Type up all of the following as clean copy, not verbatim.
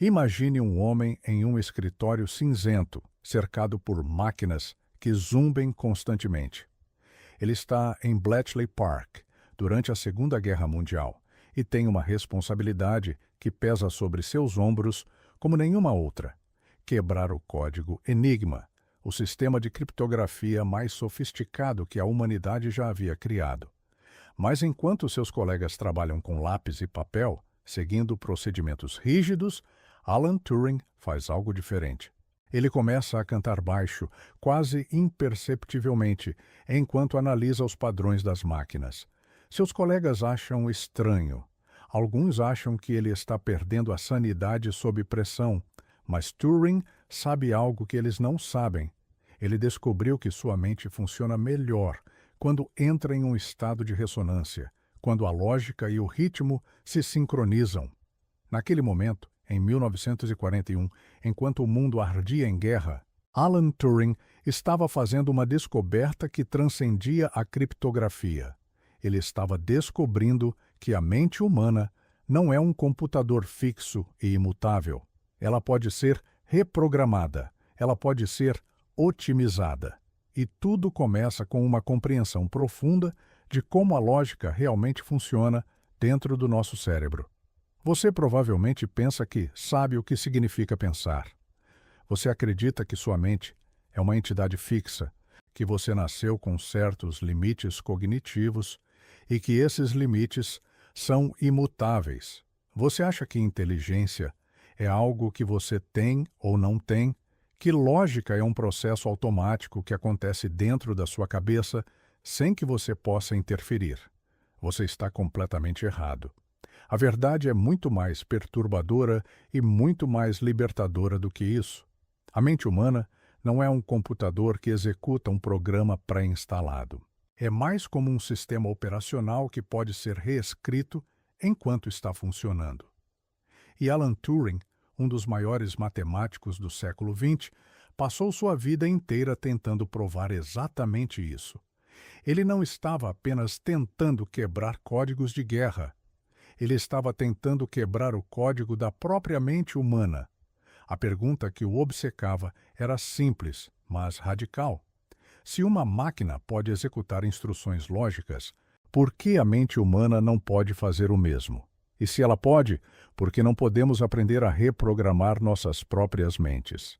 Imagine um homem em um escritório cinzento, cercado por máquinas que zumbem constantemente. Ele está em Bletchley Park, durante a Segunda Guerra Mundial, e tem uma responsabilidade que pesa sobre seus ombros como nenhuma outra: quebrar o código Enigma, o sistema de criptografia mais sofisticado que a humanidade já havia criado. Mas enquanto seus colegas trabalham com lápis e papel, seguindo procedimentos rígidos, Alan Turing faz algo diferente. Ele começa a cantar baixo, quase imperceptivelmente, enquanto analisa os padrões das máquinas. Seus colegas acham estranho. Alguns acham que ele está perdendo a sanidade sob pressão, mas Turing sabe algo que eles não sabem. Ele descobriu que sua mente funciona melhor quando entra em um estado de ressonância, quando a lógica e o ritmo se sincronizam. Naquele momento, em 1941, enquanto o mundo ardia em guerra, Alan Turing estava fazendo uma descoberta que transcendia a criptografia. Ele estava descobrindo que a mente humana não é um computador fixo e imutável. Ela pode ser reprogramada, ela pode ser otimizada. E tudo começa com uma compreensão profunda de como a lógica realmente funciona dentro do nosso cérebro. Você provavelmente pensa que sabe o que significa pensar. Você acredita que sua mente é uma entidade fixa, que você nasceu com certos limites cognitivos e que esses limites são imutáveis. Você acha que inteligência é algo que você tem ou não tem, que lógica é um processo automático que acontece dentro da sua cabeça sem que você possa interferir. Você está completamente errado. A verdade é muito mais perturbadora e muito mais libertadora do que isso. A mente humana não é um computador que executa um programa pré-instalado. É mais como um sistema operacional que pode ser reescrito enquanto está funcionando. E Alan Turing, um dos maiores matemáticos do século XX, passou sua vida inteira tentando provar exatamente isso. Ele não estava apenas tentando quebrar códigos de guerra. Ele estava tentando quebrar o código da própria mente humana. A pergunta que o obcecava era simples, mas radical. Se uma máquina pode executar instruções lógicas, por que a mente humana não pode fazer o mesmo? E se ela pode, por que não podemos aprender a reprogramar nossas próprias mentes?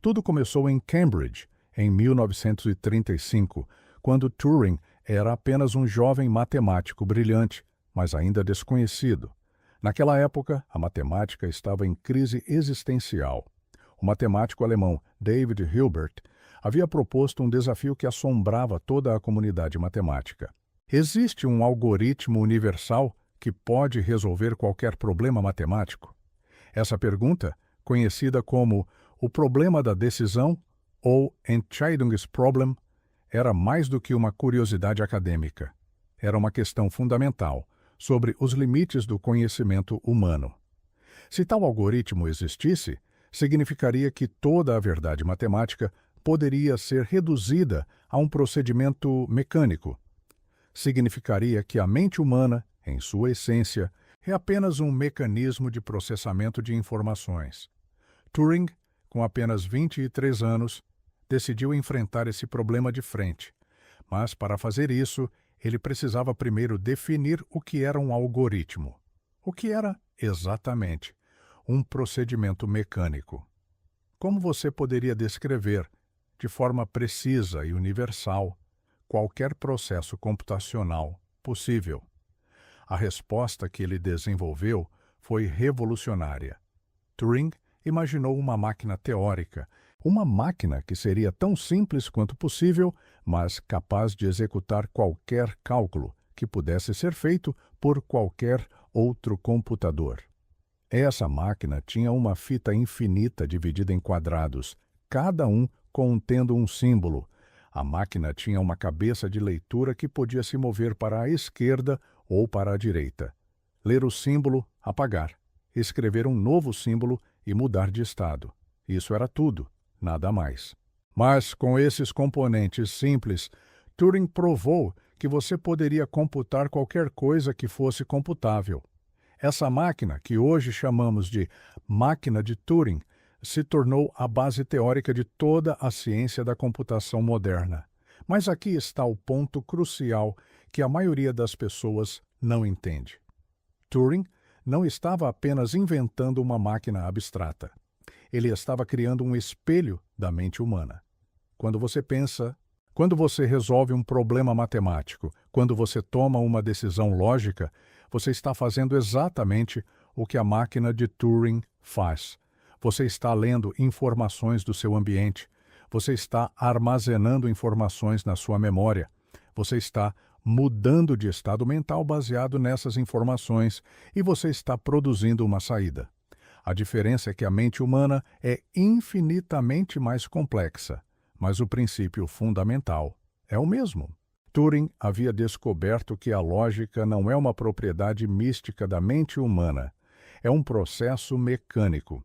Tudo começou em Cambridge, em 1935, quando Turing era apenas um jovem matemático brilhante, mas ainda desconhecido. Naquela época, a matemática estava em crise existencial. O matemático alemão David Hilbert havia proposto um desafio que assombrava toda a comunidade matemática. Existe um algoritmo universal que pode resolver qualquer problema matemático? Essa pergunta, conhecida como o problema da decisão ou Entscheidungsproblem, era mais do que uma curiosidade acadêmica. Era uma questão fundamental sobre os limites do conhecimento humano. Se tal algoritmo existisse, significaria que toda a verdade matemática poderia ser reduzida a um procedimento mecânico. Significaria que a mente humana, em sua essência, é apenas um mecanismo de processamento de informações. Turing, com apenas 23 anos, decidiu enfrentar esse problema de frente. Mas, para fazer isso, ele precisava primeiro definir o que era um algoritmo. O que era, exatamente, um procedimento mecânico? Como você poderia descrever, de forma precisa e universal, qualquer processo computacional possível? A resposta que ele desenvolveu foi revolucionária. Turing imaginou uma máquina teórica, uma máquina que seria tão simples quanto possível, mas capaz de executar qualquer cálculo que pudesse ser feito por qualquer outro computador. Essa máquina tinha uma fita infinita dividida em quadrados, cada um contendo um símbolo. A máquina tinha uma cabeça de leitura que podia se mover para a esquerda ou para a direita. Ler o símbolo, apagar. Escrever um novo símbolo e mudar de estado. Isso era tudo, nada mais. Mas, com esses componentes simples, Turing provou que você poderia computar qualquer coisa que fosse computável. Essa máquina, que hoje chamamos de máquina de Turing, se tornou a base teórica de toda a ciência da computação moderna. Mas aqui está o ponto crucial que a maioria das pessoas não entende. Turing não estava apenas inventando uma máquina abstrata. Ele estava criando um espelho da mente humana. Quando você resolve um problema matemático, quando você toma uma decisão lógica, você está fazendo exatamente o que a máquina de Turing faz. Você está lendo informações do seu ambiente. Você está armazenando informações na sua memória. Você está mudando de estado mental baseado nessas informações e você está produzindo uma saída. A diferença é que a mente humana é infinitamente mais complexa, mas o princípio fundamental é o mesmo. Turing havia descoberto que a lógica não é uma propriedade mística da mente humana, é um processo mecânico.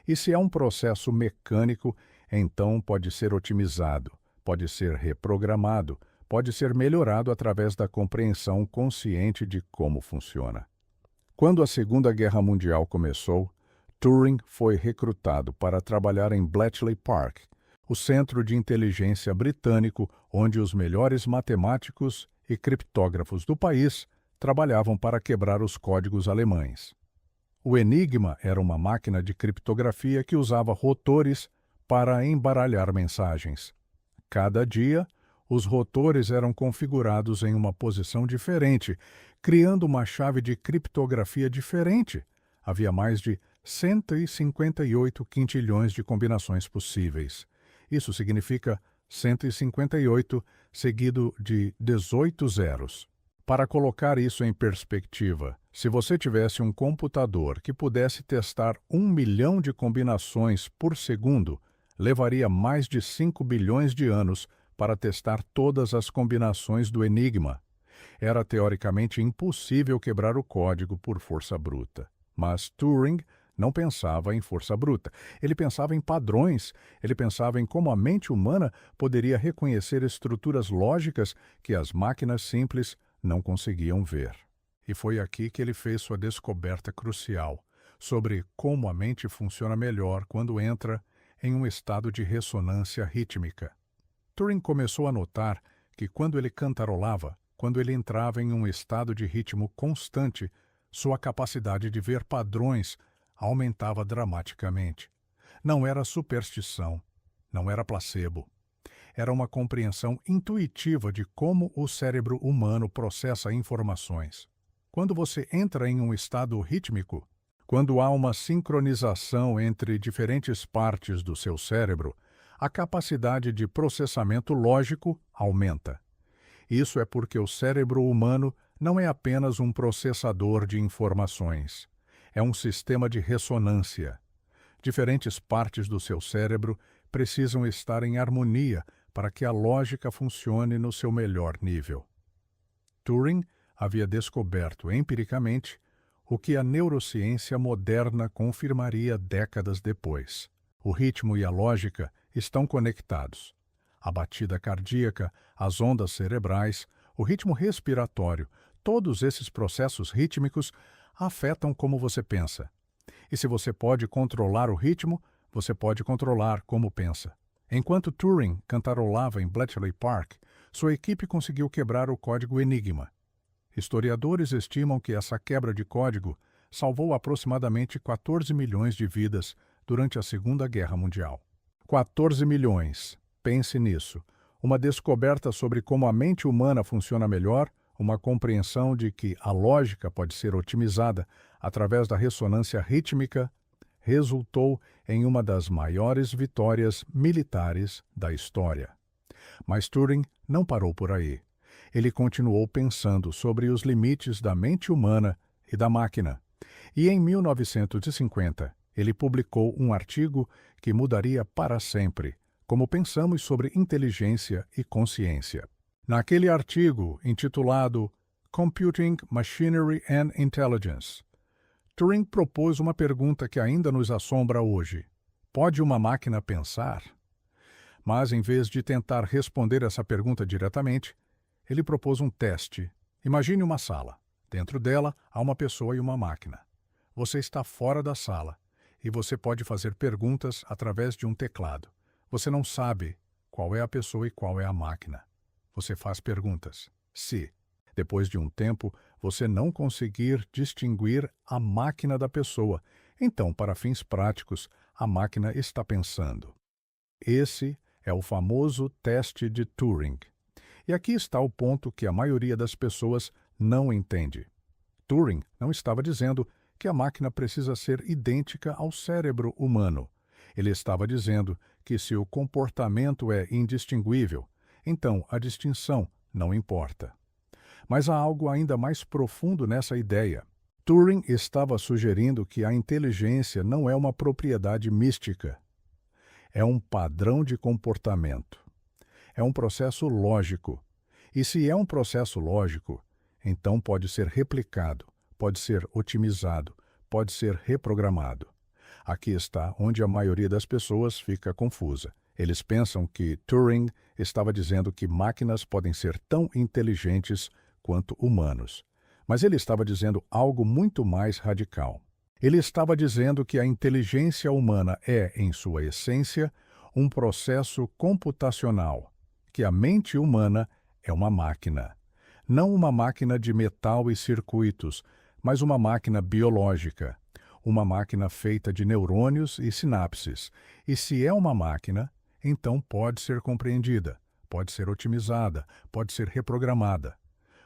E se é um processo mecânico, então pode ser otimizado, pode ser reprogramado, pode ser melhorado através da compreensão consciente de como funciona. Quando a Segunda Guerra Mundial começou, Turing foi recrutado para trabalhar em Bletchley Park, o centro de inteligência britânico onde os melhores matemáticos e criptógrafos do país trabalhavam para quebrar os códigos alemães. O Enigma era uma máquina de criptografia que usava rotores para embaralhar mensagens. Cada dia, os rotores eram configurados em uma posição diferente, criando uma chave de criptografia diferente. Havia mais de 158 quintilhões de combinações possíveis. Isso significa 158 seguido de 18 zeros. Para colocar isso em perspectiva, se você tivesse um computador que pudesse testar 1 milhão de combinações por segundo, levaria mais de 5 bilhões de anos para testar todas as combinações do Enigma. Era teoricamente impossível quebrar o código por força bruta. Mas Turing não pensava em força bruta. Ele pensava em padrões. Ele pensava em como a mente humana poderia reconhecer estruturas lógicas que as máquinas simples não conseguiam ver. E foi aqui que ele fez sua descoberta crucial sobre como a mente funciona melhor quando entra em um estado de ressonância rítmica. Turing começou a notar que quando ele cantarolava, quando ele entrava em um estado de ritmo constante, sua capacidade de ver padrões aumentava dramaticamente. Não era superstição, não era placebo. Era uma compreensão intuitiva de como o cérebro humano processa informações. Quando você entra em um estado rítmico, quando há uma sincronização entre diferentes partes do seu cérebro, a capacidade de processamento lógico aumenta. Isso é porque o cérebro humano não é apenas um processador de informações. É um sistema de ressonância. Diferentes partes do seu cérebro precisam estar em harmonia para que a lógica funcione no seu melhor nível. Turing havia descoberto empiricamente o que a neurociência moderna confirmaria décadas depois. O ritmo e a lógica estão conectados. A batida cardíaca, as ondas cerebrais, o ritmo respiratório, todos esses processos rítmicos afetam como você pensa. E se você pode controlar o ritmo, você pode controlar como pensa. Enquanto Turing cantarolava em Bletchley Park, sua equipe conseguiu quebrar o código Enigma. Historiadores estimam que essa quebra de código salvou aproximadamente 14 milhões de vidas durante a Segunda Guerra Mundial. 14 milhões. Pense nisso. Uma descoberta sobre como a mente humana funciona melhor, uma compreensão de que a lógica pode ser otimizada através da ressonância rítmica, resultou em uma das maiores vitórias militares da história. Mas Turing não parou por aí. Ele continuou pensando sobre os limites da mente humana e da máquina. E em 1950, ele publicou um artigo que mudaria para sempre como pensamos sobre inteligência e consciência. Naquele artigo, intitulado Computing, Machinery and Intelligence, Turing propôs uma pergunta que ainda nos assombra hoje. Pode uma máquina pensar? Mas, em vez de tentar responder essa pergunta diretamente, ele propôs um teste. Imagine uma sala. Dentro dela há uma pessoa e uma máquina. Você está fora da sala e você pode fazer perguntas através de um teclado. Você não sabe qual é a pessoa e qual é a máquina. Você faz perguntas. Se, depois de um tempo, você não conseguir distinguir a máquina da pessoa, então, para fins práticos, a máquina está pensando. Esse é o famoso teste de Turing. E aqui está o ponto que a maioria das pessoas não entende. Turing não estava dizendo que a máquina precisa ser idêntica ao cérebro humano. Ele estava dizendo que se o comportamento é indistinguível, então a distinção não importa. Mas há algo ainda mais profundo nessa ideia. Turing estava sugerindo que a inteligência não é uma propriedade mística. É um padrão de comportamento. É um processo lógico. E se é um processo lógico, então pode ser replicado, pode ser otimizado, pode ser reprogramado. Aqui está onde a maioria das pessoas fica confusa. Eles pensam que Turing estava dizendo que máquinas podem ser tão inteligentes quanto humanos. Mas ele estava dizendo algo muito mais radical. Ele estava dizendo que a inteligência humana é, em sua essência, um processo computacional, que a mente humana é uma máquina. Não uma máquina de metal e circuitos, mas uma máquina biológica, uma máquina feita de neurônios e sinapses. E se é uma máquina, então pode ser compreendida, pode ser otimizada, pode ser reprogramada.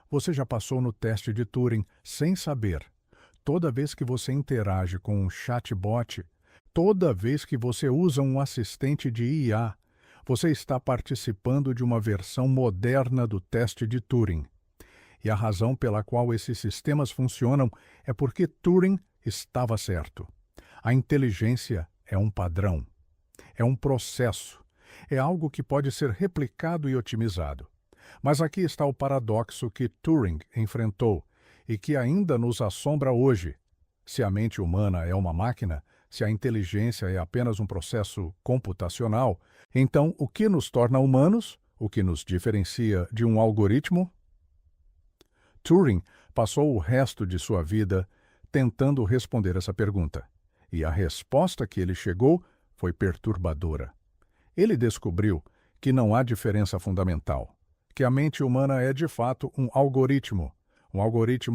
Você já passou no teste de Turing sem saber. Toda vez que você interage com um chatbot, toda vez que você usa um assistente de IA, você está participando de uma versão moderna do teste de Turing. E a razão pela qual esses sistemas funcionam é porque Turing estava certo. A inteligência é um padrão, é um processo, é algo que pode ser replicado e otimizado. Mas aqui está o paradoxo que Turing enfrentou e que ainda nos assombra hoje. Se a mente humana é uma máquina, se a inteligência é apenas um processo computacional, então o que nos torna humanos? O que nos diferencia de um algoritmo? Turing passou o resto de sua vida tentando responder essa pergunta, e a resposta que ele chegou foi perturbadora. Ele descobriu que não há diferença fundamental, que a mente humana é de fato um algoritmo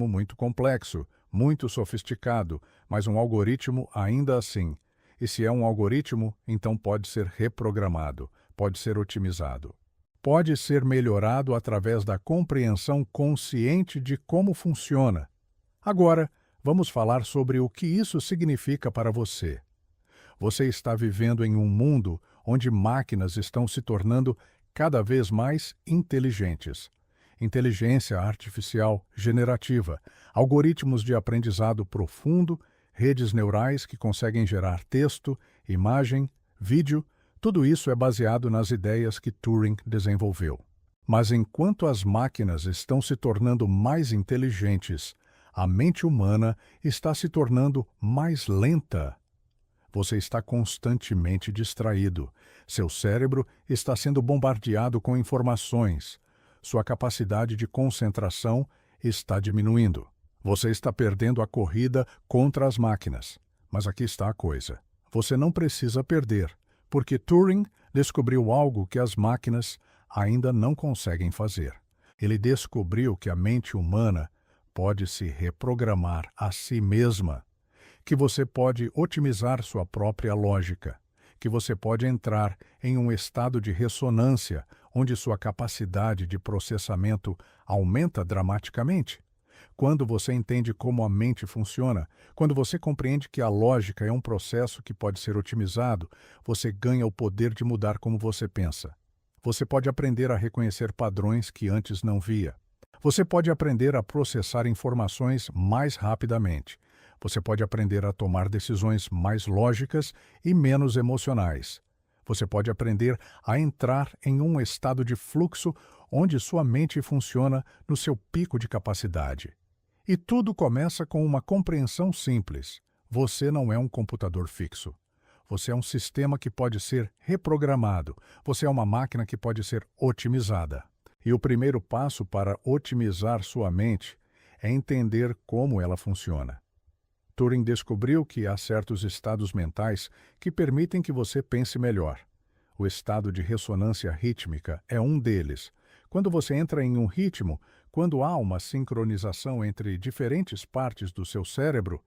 muito complexo, muito sofisticado, mas um algoritmo ainda assim. E se é um algoritmo, então pode ser reprogramado, pode ser otimizado. Pode ser melhorado através da compreensão consciente de como funciona. Agora, vamos falar sobre o que isso significa para você. Você está vivendo em um mundo onde máquinas estão se tornando cada vez mais inteligentes. Inteligência artificial generativa, algoritmos de aprendizado profundo, redes neurais que conseguem gerar texto, imagem, vídeo, tudo isso é baseado nas ideias que Turing desenvolveu. Mas enquanto as máquinas estão se tornando mais inteligentes, a mente humana está se tornando mais lenta. Você está constantemente distraído. Seu cérebro está sendo bombardeado com informações. Sua capacidade de concentração está diminuindo. Você está perdendo a corrida contra as máquinas. Mas aqui está a coisa. Você não precisa perder, porque Turing descobriu algo que as máquinas ainda não conseguem fazer. Ele descobriu que a mente humana pode se reprogramar a si mesma, que você pode otimizar sua própria lógica, que você pode entrar em um estado de ressonância, onde sua capacidade de processamento aumenta dramaticamente. Quando você entende como a mente funciona, quando você compreende que a lógica é um processo que pode ser otimizado, você ganha o poder de mudar como você pensa. Você pode aprender a reconhecer padrões que antes não via. Você pode aprender a processar informações mais rapidamente. Você pode aprender a tomar decisões mais lógicas e menos emocionais. Você pode aprender a entrar em um estado de fluxo onde sua mente funciona no seu pico de capacidade. E tudo começa com uma compreensão simples. Você não é um computador fixo. Você é um sistema que pode ser reprogramado. Você é uma máquina que pode ser otimizada. E o primeiro passo para otimizar sua mente é entender como ela funciona. Turing descobriu que há certos estados mentais que permitem que você pense melhor. O estado de ressonância rítmica é um deles. Quando você entra em um ritmo, quando há uma sincronização entre diferentes partes do seu cérebro,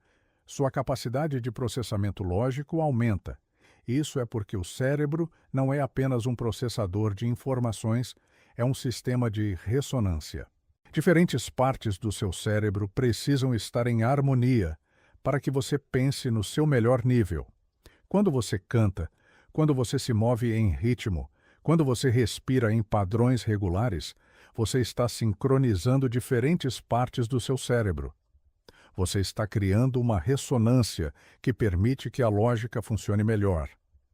sua capacidade de processamento lógico aumenta. Isso é porque o cérebro não é apenas um processador de informações, é um sistema de ressonância. Diferentes partes do seu cérebro precisam estar em harmonia para que você pense no seu melhor nível. Quando você canta, quando você se move em ritmo, quando você respira em padrões regulares, você está sincronizando diferentes partes do seu cérebro. Você está criando uma ressonância que permite que a lógica funcione melhor.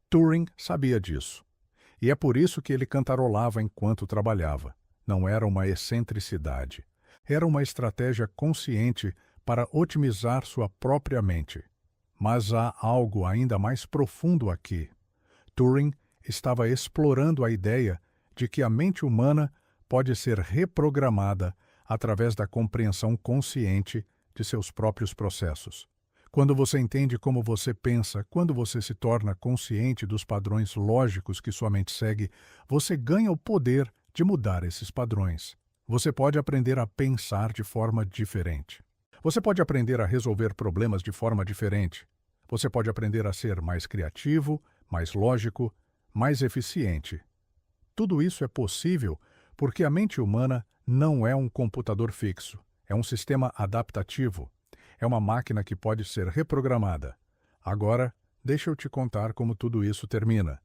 Turing sabia disso. E é por isso que ele cantarolava enquanto trabalhava. Não era uma excentricidade. Era uma estratégia consciente para otimizar sua própria mente. Mas há algo ainda mais profundo aqui. Turing estava explorando a ideia de que a mente humana pode ser reprogramada através da compreensão consciente de seus próprios processos. Quando você entende como você pensa, quando você se torna consciente dos padrões lógicos que sua mente segue, você ganha o poder de mudar esses padrões. Você pode aprender a pensar de forma diferente. Você pode aprender a resolver problemas de forma diferente. Você pode aprender a ser mais criativo, mais lógico, mais eficiente. Tudo isso é possível porque a mente humana não é um computador fixo, é um sistema adaptativo. É uma máquina que pode ser reprogramada. Agora, deixa eu te contar como tudo isso termina.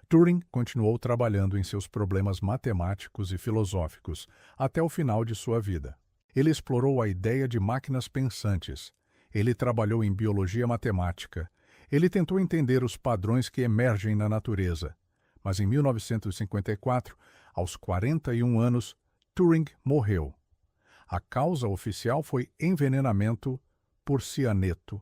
Turing continuou trabalhando em seus problemas matemáticos e filosóficos até o final de sua vida. Ele explorou a ideia de máquinas pensantes. Ele trabalhou em biologia matemática. Ele tentou entender os padrões que emergem na natureza. Mas em 1954, aos 41 anos, Turing morreu. A causa oficial foi envenenamento por cianeto,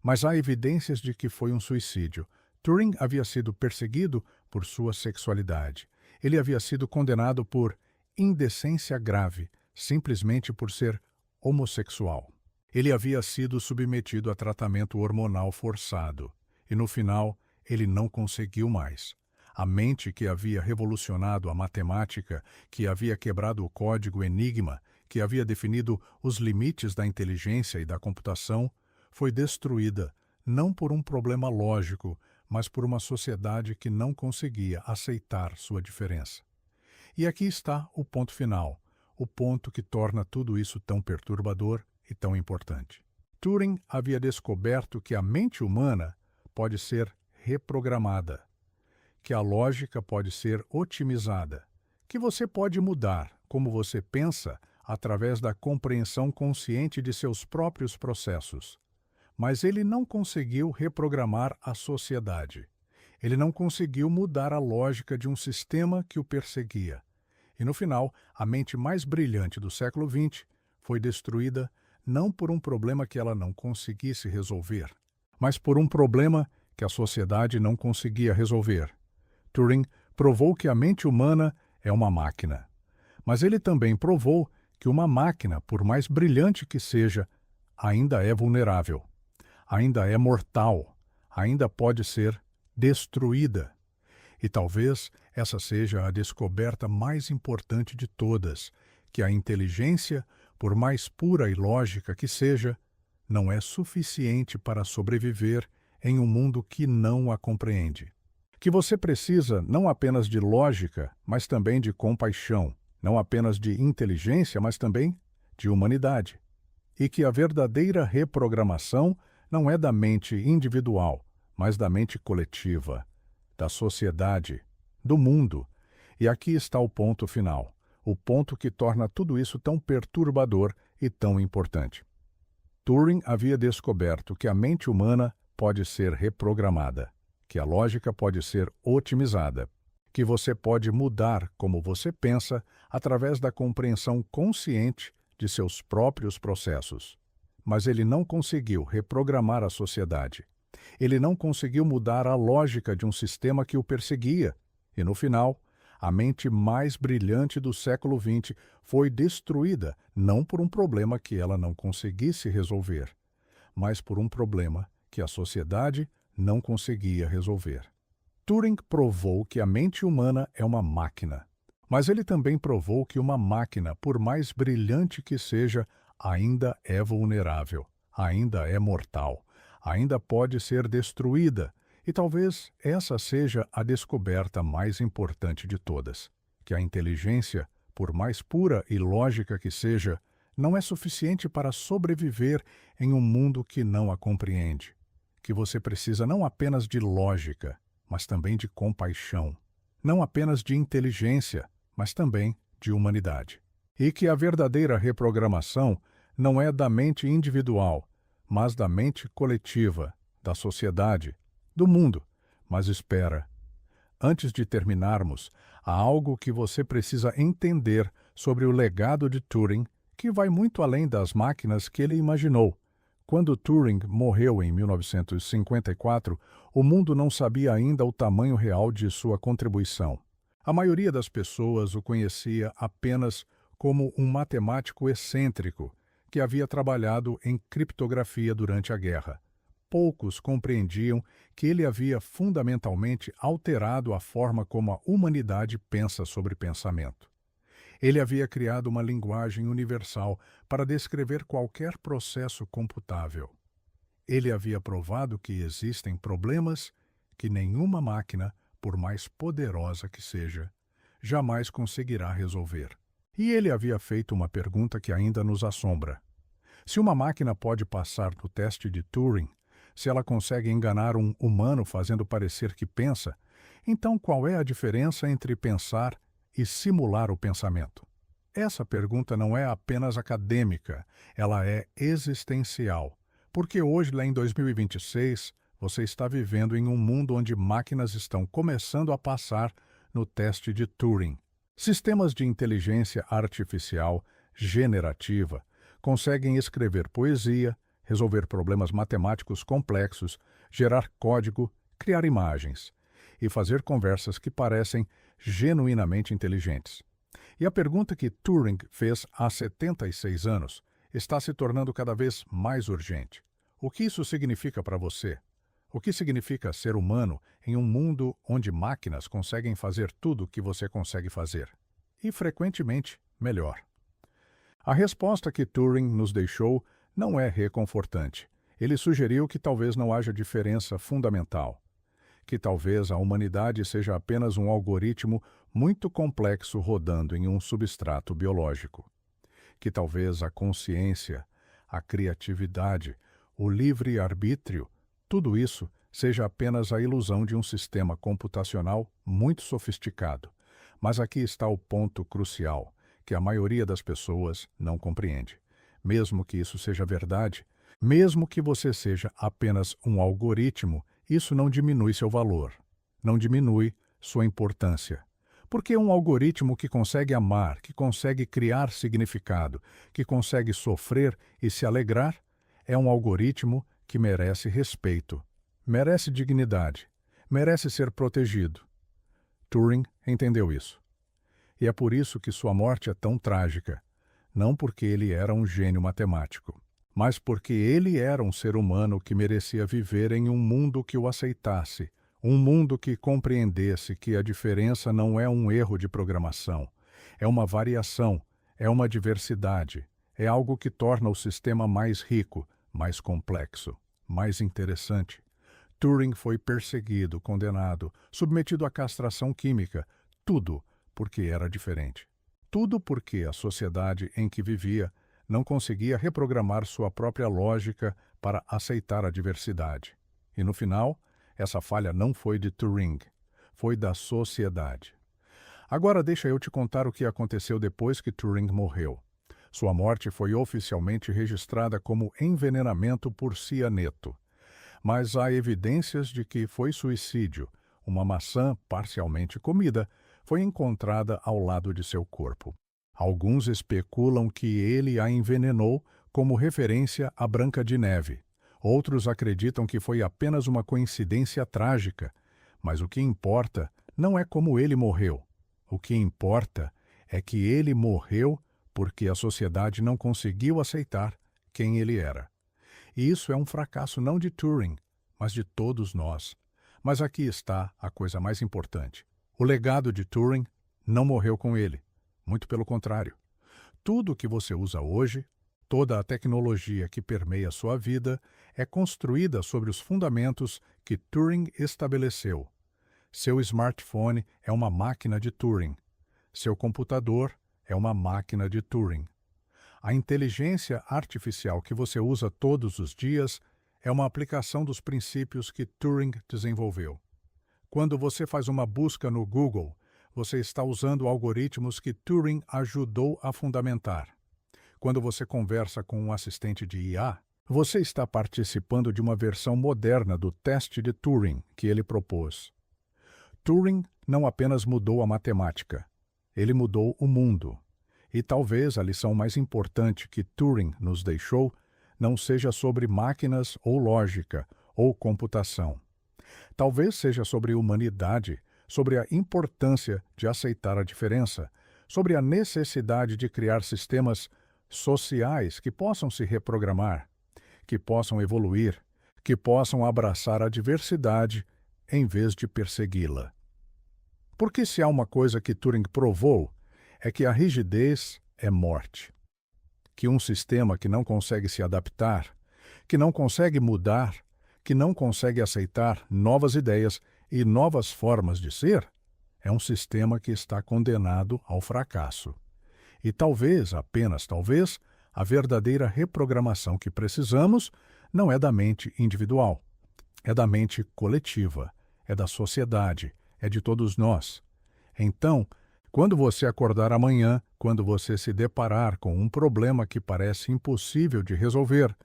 mas há evidências de que foi um suicídio. Turing havia sido perseguido por sua sexualidade. Ele havia sido condenado por indecência grave, simplesmente por ser homossexual. Ele havia sido submetido a tratamento hormonal forçado, e no final ele não conseguiu mais. A mente que havia revolucionado a matemática, que havia quebrado o código Enigma, que havia definido os limites da inteligência e da computação, foi destruída não por um problema lógico, mas por uma sociedade que não conseguia aceitar sua diferença. E aqui está o ponto final, o ponto que torna tudo isso tão perturbador e tão importante. Turing havia descoberto que a mente humana pode ser reprogramada, que a lógica pode ser otimizada, que você pode mudar como você pensa através da compreensão consciente de seus próprios processos. Mas ele não conseguiu reprogramar a sociedade. Ele não conseguiu mudar a lógica de um sistema que o perseguia. E no final, a mente mais brilhante do século XX foi destruída não por um problema que ela não conseguisse resolver, mas por um problema que a sociedade não conseguia resolver. Turing provou que a mente humana é uma máquina. Mas ele também provou que uma máquina, por mais brilhante que seja, ainda é vulnerável, ainda é mortal, ainda pode ser destruída. E talvez essa seja a descoberta mais importante de todas, que a inteligência, por mais pura e lógica que seja, não é suficiente para sobreviver em um mundo que não a compreende. Que você precisa não apenas de lógica, mas também de compaixão, não apenas de inteligência, mas também de humanidade. E que a verdadeira reprogramação não é da mente individual, mas da mente coletiva, da sociedade, do mundo. E aqui está o ponto final, o ponto que torna tudo isso tão perturbador e tão importante. Turing havia descoberto que a mente humana pode ser reprogramada, que a lógica pode ser otimizada, que você pode mudar como você pensa através da compreensão consciente de seus próprios processos. Mas ele não conseguiu reprogramar a sociedade. Ele não conseguiu mudar a lógica de um sistema que o perseguia. E no final, A mente mais brilhante do século XX foi destruída não por um problema que ela não conseguisse resolver, mas por um problema que a sociedade não conseguia resolver. Turing provou que a mente humana é uma máquina, mas ele também provou que uma máquina, por mais brilhante que seja, ainda é vulnerável, ainda é mortal, ainda pode ser destruída. E talvez essa seja a descoberta mais importante de todas, que a inteligência, por mais pura e lógica que seja, não é suficiente para sobreviver em um mundo que não a compreende, que você precisa não apenas de lógica, mas também de compaixão, não apenas de inteligência, mas também de humanidade. E que a verdadeira reprogramação não é da mente individual, mas da mente coletiva, da sociedade, do mundo. Mas espera, antes de terminarmos, há algo que você precisa entender sobre o legado de Turing, que vai muito além das máquinas que ele imaginou. Quando Turing morreu em 1954, o mundo não sabia ainda o tamanho real de sua contribuição. A maioria das pessoas o conhecia apenas como um matemático excêntrico que havia trabalhado em criptografia durante a guerra. Poucos compreendiam que ele havia fundamentalmente alterado a forma como a humanidade pensa sobre pensamento. Ele havia criado uma linguagem universal para descrever qualquer processo computável. Ele havia provado que existem problemas que nenhuma máquina, por mais poderosa que seja, jamais conseguirá resolver. E ele havia feito uma pergunta que ainda nos assombra. Se uma máquina pode passar no teste de Turing, se ela consegue enganar um humano fazendo parecer que pensa, então qual é a diferença entre pensar e simular o pensamento? Essa pergunta não é apenas acadêmica, ela é existencial. Porque hoje, lá em 2026, você está vivendo em um mundo onde máquinas estão começando a passar no teste de Turing. Sistemas de inteligência artificial generativa conseguem escrever poesia, resolver problemas matemáticos complexos, gerar código, criar imagens e fazer conversas que parecem genuinamente inteligentes. E a pergunta que Turing fez há 76 anos está se tornando cada vez mais urgente. O que isso significa para você? O que significa ser humano em um mundo onde máquinas conseguem fazer tudo o que você consegue fazer? E, frequentemente, melhor. A resposta que Turing nos deixou não é reconfortante. Ele sugeriu que talvez não haja diferença fundamental, que talvez a humanidade seja apenas um algoritmo muito complexo rodando em um substrato biológico, que talvez a consciência, a criatividade, o livre-arbítrio, tudo isso seja apenas a ilusão de um sistema computacional muito sofisticado. Mas aqui está o ponto crucial, que a maioria das pessoas não compreende. Mesmo que isso seja verdade, mesmo que você seja apenas um algoritmo, isso não diminui seu valor, não diminui sua importância. Porque um algoritmo que consegue amar, que consegue criar significado, que consegue sofrer e se alegrar, é um algoritmo que merece respeito, merece dignidade, merece ser protegido. Turing entendeu isso. E é por isso que sua morte é tão trágica. Não porque ele era um gênio matemático, mas porque ele era um ser humano que merecia viver em um mundo que o aceitasse, um mundo que compreendesse que a diferença não é um erro de programação, é uma variação, é uma diversidade, é algo que torna o sistema mais rico, mais complexo, mais interessante. Turing foi perseguido, condenado, submetido à castração química, tudo porque era diferente. Tudo porque a sociedade em que vivia não conseguia reprogramar sua própria lógica para aceitar a diversidade. E no final, essa falha não foi de Turing, foi da sociedade. Agora deixa eu te contar o que aconteceu depois que Turing morreu. Sua morte foi oficialmente registrada como envenenamento por cianeto. Mas há evidências de que foi suicídio. Uma maçã parcialmente comida foi encontrada ao lado de seu corpo. Alguns especulam que ele a envenenou como referência à Branca de Neve. Outros acreditam que foi apenas uma coincidência trágica. Mas o que importa não é como ele morreu. O que importa é que ele morreu porque a sociedade não conseguiu aceitar quem ele era. E isso é um fracasso não de Turing, mas de todos nós. Mas aqui está a coisa mais importante. O legado de Turing não morreu com ele. Muito pelo contrário. Tudo o que você usa hoje, toda a tecnologia que permeia sua vida, é construída sobre os fundamentos que Turing estabeleceu. Seu smartphone é uma máquina de Turing. Seu computador é uma máquina de Turing. A inteligência artificial que você usa todos os dias é uma aplicação dos princípios que Turing desenvolveu. Quando você faz uma busca no Google, você está usando algoritmos que Turing ajudou a fundamentar. Quando você conversa com um assistente de IA, você está participando de uma versão moderna do teste de Turing que ele propôs. Turing não apenas mudou a matemática, ele mudou o mundo. E talvez a lição mais importante que Turing nos deixou não seja sobre máquinas ou lógica ou computação. Talvez seja sobre humanidade, sobre a importância de aceitar a diferença, sobre a necessidade de criar sistemas sociais que possam se reprogramar, que possam evoluir, que possam abraçar a diversidade em vez de persegui-la. Porque se há uma coisa que Turing provou, é que a rigidez é morte. Que um sistema que não consegue se adaptar, que não consegue mudar, que não consegue aceitar novas ideias e novas formas de ser, é um sistema que está condenado ao fracasso. E talvez, apenas talvez, a verdadeira reprogramação que precisamos não é da mente individual, é da mente coletiva, é da sociedade, é de todos nós. Então, quando você acordar amanhã, quando você se deparar com um problema que parece impossível de resolver,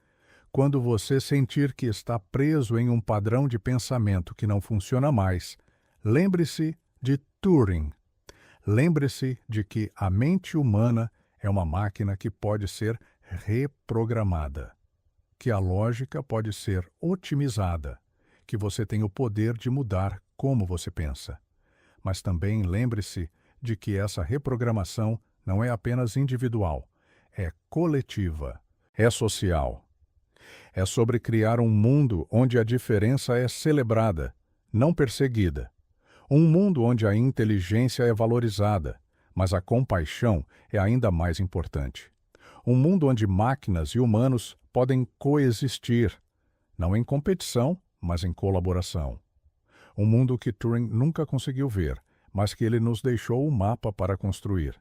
quando você sentir que está preso em um padrão de pensamento que não funciona mais, lembre-se de Turing. Lembre-se de que a mente humana é uma máquina que pode ser reprogramada, que a lógica pode ser otimizada, que você tem o poder de mudar como você pensa. Mas também lembre-se de que essa reprogramação não é apenas individual, é coletiva, é social. É sobre criar um mundo onde a diferença é celebrada, não perseguida. Um mundo onde a inteligência é valorizada, mas a compaixão é ainda mais importante. Um mundo onde máquinas e humanos podem coexistir, não em competição, mas em colaboração. Um mundo que Turing nunca conseguiu ver, mas que ele nos deixou o mapa para construir.